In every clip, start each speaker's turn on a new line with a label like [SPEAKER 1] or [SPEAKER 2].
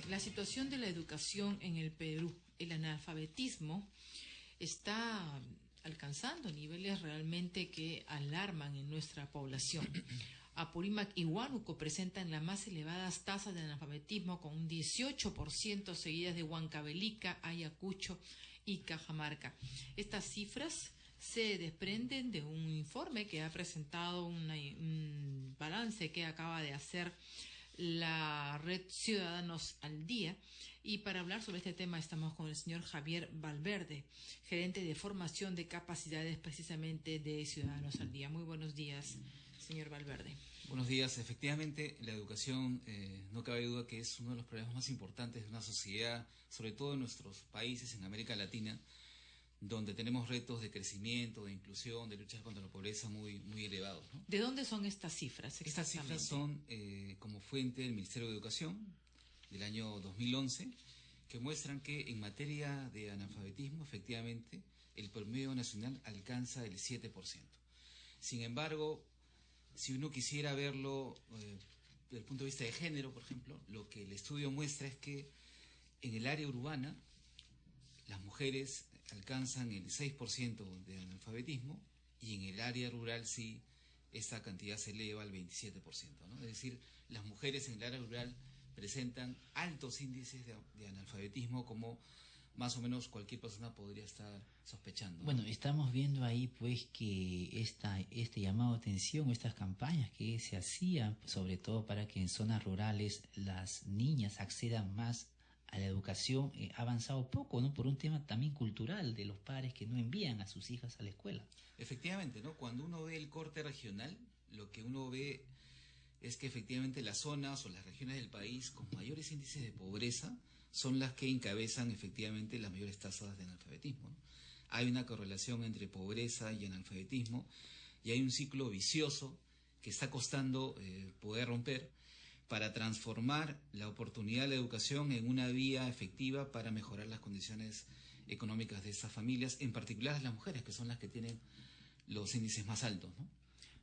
[SPEAKER 1] La situación de la educación en el Perú, el analfabetismo, está alcanzando niveles realmente que alarman en nuestra población. Apurímac y Huánuco presentan las más elevadas tasas de analfabetismo, con un 18%, seguidas de Huancavelica, Ayacucho y Cajamarca. Estas cifras se desprenden de un informe que ha presentado un balance que acaba de hacer la red Ciudadanos al Día, y para hablar sobre este tema estamos con el señor Javier Valverde, gerente de formación de capacidades precisamente de Ciudadanos al Día. Muy buenos días, señor Valverde.
[SPEAKER 2] Buenos días. Efectivamente, la educación, no cabe duda que es uno de los problemas más importantes de una sociedad, sobre todo en nuestros países, en América Latina, donde tenemos retos de crecimiento, de inclusión, de lucha contra la pobreza muy elevados, ¿no?
[SPEAKER 1] ¿De dónde son estas cifras exactamente?
[SPEAKER 2] Estas cifras son como fuente del Ministerio de Educación del año 2011, que muestran que en materia de analfabetismo, efectivamente, el promedio nacional alcanza el 7%. Sin embargo, si uno quisiera verlo desde el punto de vista de género, por ejemplo, lo que el estudio muestra es que en el área urbana las mujeres alcanzan el 6% de analfabetismo, y en el área rural sí, esta cantidad se eleva al 27%, ¿no? Es decir, las mujeres en el área rural presentan altos índices de analfabetismo, como más o menos cualquier persona podría estar sospechando, ¿no?
[SPEAKER 3] Bueno, estamos viendo ahí pues que este llamado de atención, estas campañas que se hacían, sobre todo para que en zonas rurales las niñas accedan más a la educación, ha avanzado poco, ¿no? Por un tema también cultural de los padres que no envían a sus hijas a la escuela.
[SPEAKER 2] Efectivamente, ¿no? Cuando uno ve el corte regional, lo que uno ve es que efectivamente las zonas o las regiones del país con mayores índices de pobreza son las que encabezan efectivamente las mayores tasas de analfabetismo, ¿no? Hay una correlación entre pobreza y analfabetismo, y hay un ciclo vicioso que está costando poder romper, para transformar la oportunidad de la educación en una vía efectiva para mejorar las condiciones económicas de esas familias, en particular las mujeres, que son las que tienen los índices más altos, ¿no?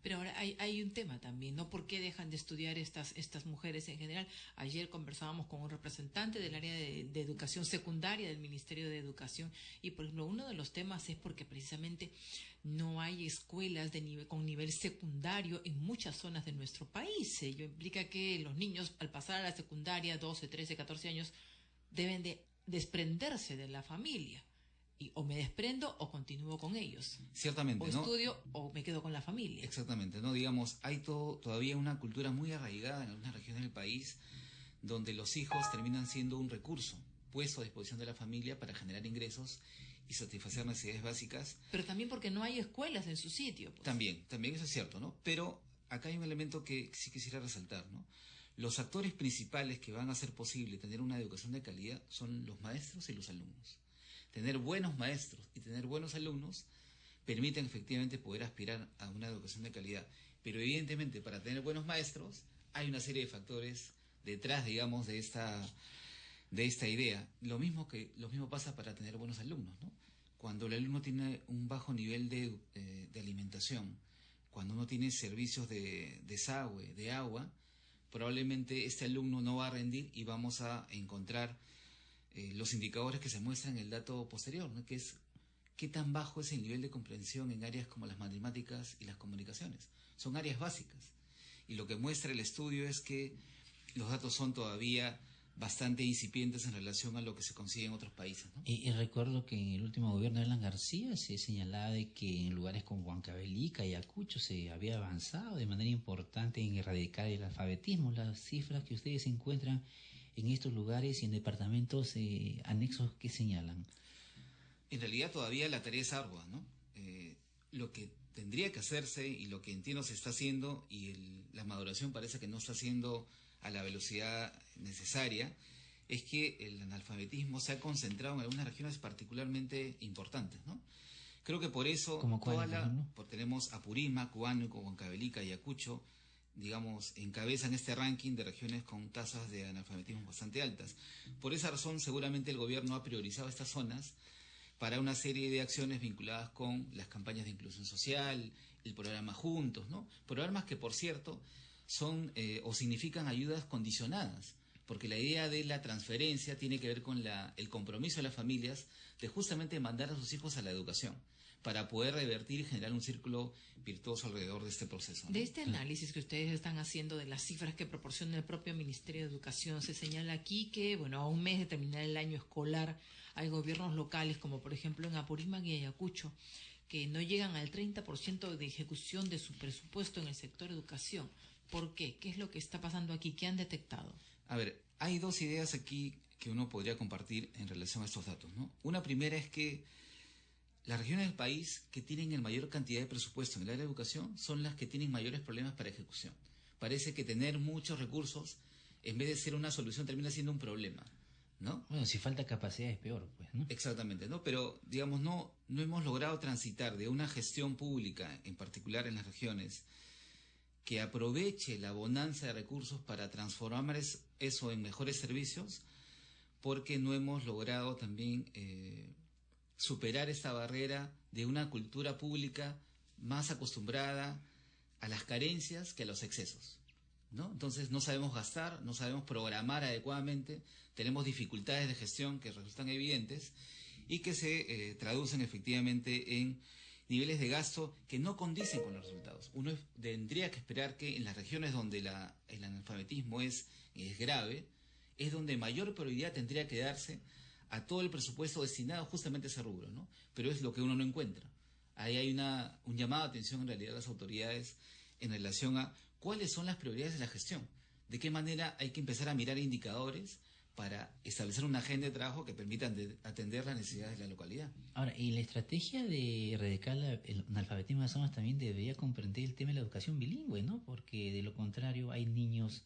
[SPEAKER 1] Pero ahora hay un tema también, ¿no? ¿Por qué dejan de estudiar estas mujeres en general? Ayer conversábamos con un representante del área de educación secundaria del Ministerio de Educación, y por ejemplo uno de los temas es porque precisamente no hay escuelas con nivel secundario en muchas zonas de nuestro país. Ello implica que los niños, al pasar a la secundaria, 12, 13, 14 años, deben de desprenderse de la familia. Y o me desprendo o continúo con ellos.
[SPEAKER 2] Ciertamente,
[SPEAKER 1] o
[SPEAKER 2] ¿no?
[SPEAKER 1] Estudio o me quedo con la familia.
[SPEAKER 2] Exactamente, ¿no? Digamos, hay todavía una cultura muy arraigada en algunas regiones del país, donde los hijos terminan siendo un recurso puesto a disposición de la familia para generar ingresos y satisfacer necesidades básicas.
[SPEAKER 1] Pero también porque no hay escuelas en su sitio, pues.
[SPEAKER 2] También eso es cierto, ¿no? Pero acá hay un elemento que sí quisiera resaltar, ¿no? Los actores principales que van a hacer posible tener una educación de calidad son los maestros y los alumnos. Tener buenos maestros y tener buenos alumnos permiten efectivamente poder aspirar a una educación de calidad. Pero evidentemente, para tener buenos maestros hay una serie de factores detrás, digamos, de esta idea. Lo mismo pasa para tener buenos alumnos, ¿no? Cuando el alumno tiene un bajo nivel de alimentación, cuando uno tiene servicios de desagüe, de agua, probablemente este alumno no va a rendir, y vamos a encontrar los indicadores que se muestran en el dato posterior, ¿no? Que es qué tan bajo es el nivel de comprensión en áreas como las matemáticas y las comunicaciones. Son áreas básicas, y lo que muestra el estudio es que los datos son todavía bastante incipientes en relación a lo que se consigue en otros países, ¿no?
[SPEAKER 3] Y recuerdo que en el último gobierno de Alan García se señalaba de que en lugares como Huancavelica y Ayacucho se había avanzado de manera importante en erradicar el alfabetismo. Las cifras que ustedes encuentran en estos lugares y en departamentos anexos, ¿qué señalan?
[SPEAKER 2] En realidad todavía la tarea es ardua, ¿no? Lo que tendría que hacerse, y lo que entiendo se está haciendo, y la maduración parece que no está haciendo a la velocidad necesaria, es que el analfabetismo se ha concentrado en algunas regiones particularmente importantes, ¿no? Creo que por eso tenemos Apurímac, Huánuco, Huancavelica y Ayacucho, digamos, encabezan este ranking de regiones con tasas de analfabetismo bastante altas. Por esa razón, seguramente el gobierno ha priorizado estas zonas para una serie de acciones vinculadas con las campañas de inclusión social, el programa Juntos, ¿no? Programas que, por cierto, son o significan ayudas condicionadas, porque la idea de la transferencia tiene que ver con el compromiso de las familias de justamente mandar a sus hijos a la educación, para poder revertir y generar un círculo virtuoso alrededor de este proceso, ¿no?
[SPEAKER 1] De este análisis que ustedes están haciendo de las cifras que proporciona el propio Ministerio de Educación, se señala aquí que, bueno, a un mes de terminar el año escolar, hay gobiernos locales, como por ejemplo en Apurímac y Ayacucho, que no llegan al 30% de ejecución de su presupuesto en el sector educación. ¿Por qué? ¿Qué es lo que está pasando aquí? ¿Qué han detectado?
[SPEAKER 2] A ver, hay dos ideas aquí que uno podría compartir en relación a estos datos, ¿no? Una primera es que las regiones del país que tienen el mayor cantidad de presupuesto en el área de educación son las que tienen mayores problemas para ejecución. Parece que tener muchos recursos, en vez de ser una solución, termina siendo un problema, ¿no?
[SPEAKER 3] Bueno, si falta capacidad es peor, pues, ¿no?
[SPEAKER 2] Exactamente, ¿no? Pero, digamos, no hemos logrado transitar de una gestión pública, en particular en las regiones, que aproveche la bonanza de recursos para transformar eso en mejores servicios, porque no hemos logrado también superar esta barrera de una cultura pública más acostumbrada a las carencias que a los excesos, ¿no? Entonces no sabemos gastar, no sabemos programar adecuadamente, tenemos dificultades de gestión que resultan evidentes y que se traducen efectivamente en niveles de gasto que no condicen con los resultados. Uno tendría que esperar que en las regiones donde el analfabetismo es grave, es donde mayor prioridad tendría que darse a todo el presupuesto destinado justamente a ese rubro, ¿no? Pero es lo que uno no encuentra. Ahí hay un llamado de atención en realidad a las autoridades en relación a cuáles son las prioridades de la gestión, de qué manera hay que empezar a mirar indicadores para establecer una agenda de trabajo que permita atender las necesidades de la localidad.
[SPEAKER 3] Ahora, y la estrategia de erradicar el analfabetismo de las zonas también debería comprender el tema de la educación bilingüe, ¿no? Porque de lo contrario hay niños,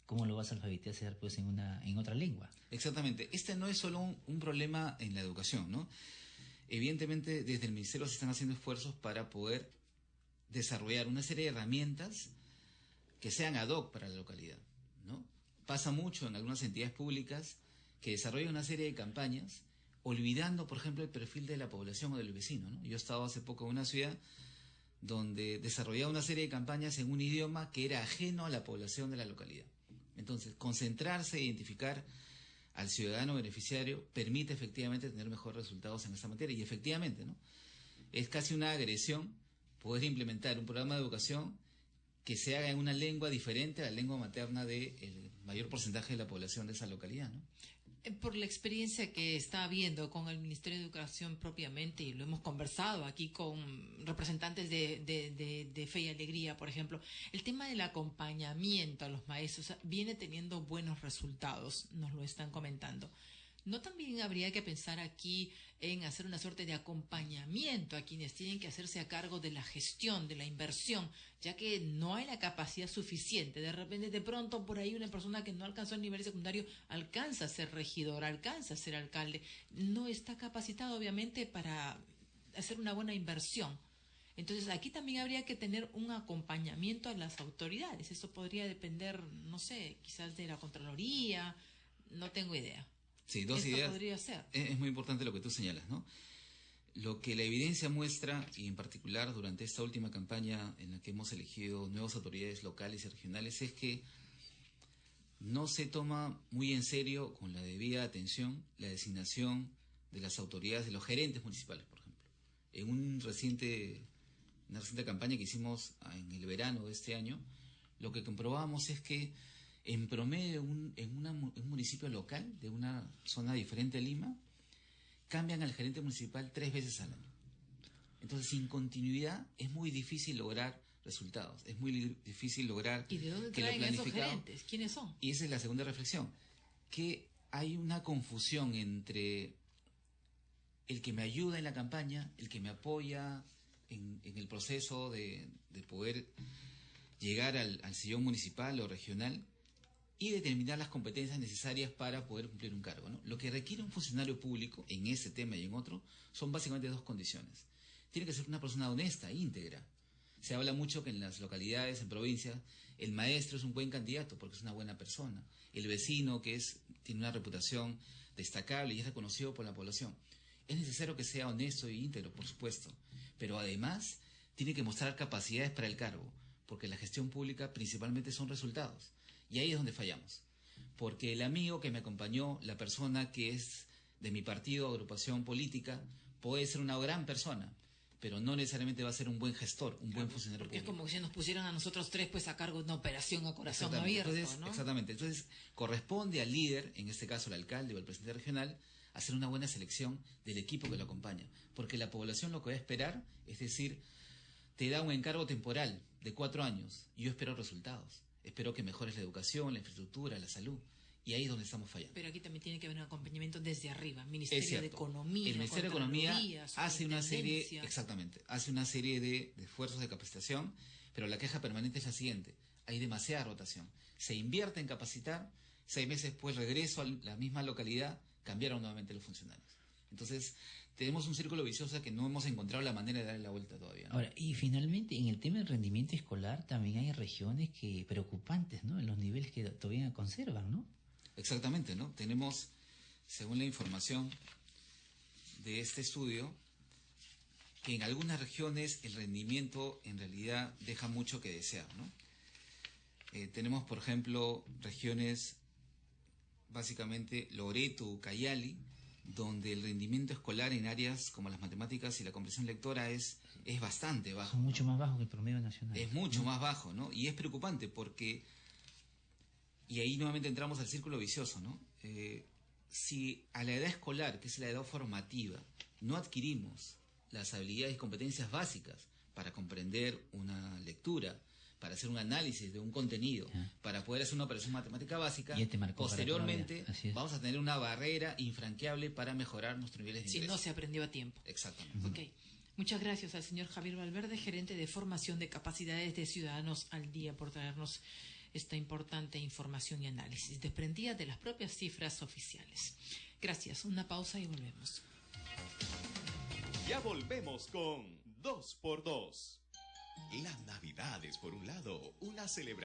[SPEAKER 3] ¿cómo lo vas a alfabetizar pues en otra lengua?
[SPEAKER 2] Exactamente. Este no es solo un problema en la educación, ¿no? Evidentemente, desde el Ministerio se están haciendo esfuerzos para poder desarrollar una serie de herramientas que sean ad hoc para la localidad, ¿no? Pasa mucho en algunas entidades públicas que desarrollan una serie de campañas olvidando, por ejemplo, el perfil de la población o del vecino, ¿no? Yo he estado hace poco en una ciudad donde desarrollaba una serie de campañas en un idioma que era ajeno a la población de la localidad. Entonces, concentrarse e identificar al ciudadano beneficiario permite efectivamente tener mejores resultados en esta materia. Y efectivamente, ¿no? Es casi una agresión poder implementar un programa de educación que se haga en una lengua diferente a la lengua materna del mayor porcentaje de la población de esa localidad, ¿no?
[SPEAKER 1] Por la experiencia que está habiendo con el Ministerio de Educación propiamente, y lo hemos conversado aquí con representantes de Fe y Alegría, por ejemplo, el tema del acompañamiento a los maestros viene teniendo buenos resultados, nos lo están comentando. ¿No también habría que pensar aquí en hacer una suerte de acompañamiento a quienes tienen que hacerse a cargo de la gestión, de la inversión, ya que no hay la capacidad suficiente? De repente, de pronto, por ahí una persona que no alcanzó el nivel secundario alcanza a ser regidor, alcanza a ser alcalde, no está capacitado obviamente para hacer una buena inversión. Entonces, aquí también habría que tener un acompañamiento a las autoridades. Eso podría depender, no sé, quizás de la Contraloría, no tengo idea.
[SPEAKER 2] Sí, dos
[SPEAKER 1] Esto
[SPEAKER 2] ideas.
[SPEAKER 1] podría ser.
[SPEAKER 2] Es muy importante lo que tú señalas, ¿no? Lo que la evidencia muestra, y en particular durante esta última campaña en la que hemos elegido nuevas autoridades locales y regionales, es que no se toma muy en serio, con la debida atención, la designación de las autoridades, de los gerentes municipales, por ejemplo. En una reciente campaña que hicimos en el verano de este año, lo que comprobamos es que en promedio en un municipio local de una zona diferente a Lima, cambian al gerente municipal 3 veces al año. Entonces, sin continuidad es muy difícil lograr resultados, es muy difícil lograr
[SPEAKER 1] ¿Y de dónde
[SPEAKER 2] que lo
[SPEAKER 1] traen esos
[SPEAKER 2] planificado...
[SPEAKER 1] gerentes? ¿Quiénes son?
[SPEAKER 2] Y esa es la segunda reflexión, que hay una confusión entre el que me ayuda en la campaña, el que me apoya en el proceso de poder llegar al sillón municipal o regional, y determinar las competencias necesarias para poder cumplir un cargo, ¿no? Lo que requiere un funcionario público en ese tema y en otro son básicamente dos condiciones. Tiene que ser una persona honesta, íntegra. Se habla mucho que en las localidades, en provincias, el maestro es un buen candidato porque es una buena persona. El vecino tiene una reputación destacable y es reconocido por la población. Es necesario que sea honesto y íntegro, por supuesto, pero además tiene que mostrar capacidades para el cargo, porque la gestión pública principalmente son resultados. Y ahí es donde fallamos. porque el amigo que me acompañó, la persona que es de mi partido o agrupación política, puede ser una gran persona, pero no necesariamente va a ser un buen gestor, un buen funcionario
[SPEAKER 1] Porque
[SPEAKER 2] público.
[SPEAKER 1] es como si nos pusieran a nosotros tres pues a cargo de una operación a corazón
[SPEAKER 2] Exactamente.
[SPEAKER 1] abierto,
[SPEAKER 2] Entonces,
[SPEAKER 1] ¿no?
[SPEAKER 2] exactamente. Entonces, corresponde al líder, en este caso el alcalde o el presidente regional, hacer una buena selección del equipo que lo acompaña. Porque la población lo que va a esperar, es decir, te da un encargo temporal de 4 años y yo espero resultados. Espero que mejores la educación, la infraestructura, la salud. Y ahí es donde estamos fallando.
[SPEAKER 1] Pero aquí también tiene que haber un acompañamiento desde arriba,
[SPEAKER 2] Es
[SPEAKER 1] Ministerio de
[SPEAKER 2] cierto.
[SPEAKER 1] Economía,
[SPEAKER 2] El Ministerio de Economía
[SPEAKER 1] Contraloría,
[SPEAKER 2] hace una serie,
[SPEAKER 1] Superintendencia.
[SPEAKER 2] exactamente, hace una serie de esfuerzos de capacitación, pero la queja permanente es la siguiente: hay demasiada rotación. Se invierte en capacitar, 6 meses después regreso a la misma localidad, cambiaron nuevamente los funcionarios. Entonces, tenemos un círculo vicioso que no hemos encontrado la manera de darle la vuelta todavía, ¿no?
[SPEAKER 3] Ahora, y finalmente, en el tema del rendimiento escolar también hay regiones que preocupantes, ¿no? En los niveles que todavía conservan, ¿no?
[SPEAKER 2] Exactamente, ¿no? Tenemos, según la información de este estudio, que en algunas regiones el rendimiento en realidad deja mucho que desear, ¿no? Tenemos, por ejemplo, regiones, básicamente Loreto, Ucayali, donde el rendimiento escolar en áreas como las matemáticas y la comprensión lectora es bastante bajo.
[SPEAKER 3] Son mucho más bajos que el promedio nacional.
[SPEAKER 2] Es mucho más bajo, ¿no? Y es preocupante porque, y ahí nuevamente entramos al círculo vicioso, ¿no? Si a la edad escolar, que es la edad formativa, no adquirimos las habilidades y competencias básicas para comprender una lectura, para hacer un análisis de un contenido, para poder hacer una operación matemática básica,
[SPEAKER 3] Y este marco
[SPEAKER 2] posteriormente
[SPEAKER 3] para todavía.
[SPEAKER 2] vamos a tener una barrera infranqueable para mejorar nuestros niveles de
[SPEAKER 1] Si
[SPEAKER 2] ingreso.
[SPEAKER 1] no se aprendió a tiempo.
[SPEAKER 2] Exactamente.
[SPEAKER 1] Ok. Muchas gracias al señor Javier Valverde, gerente de formación de capacidades de Ciudadanos al Día, por traernos esta importante información y análisis, desprendida de las propias cifras oficiales. Gracias. Una pausa y volvemos.
[SPEAKER 4] Ya volvemos con 2x2. La Navidad es, por un lado, una celebración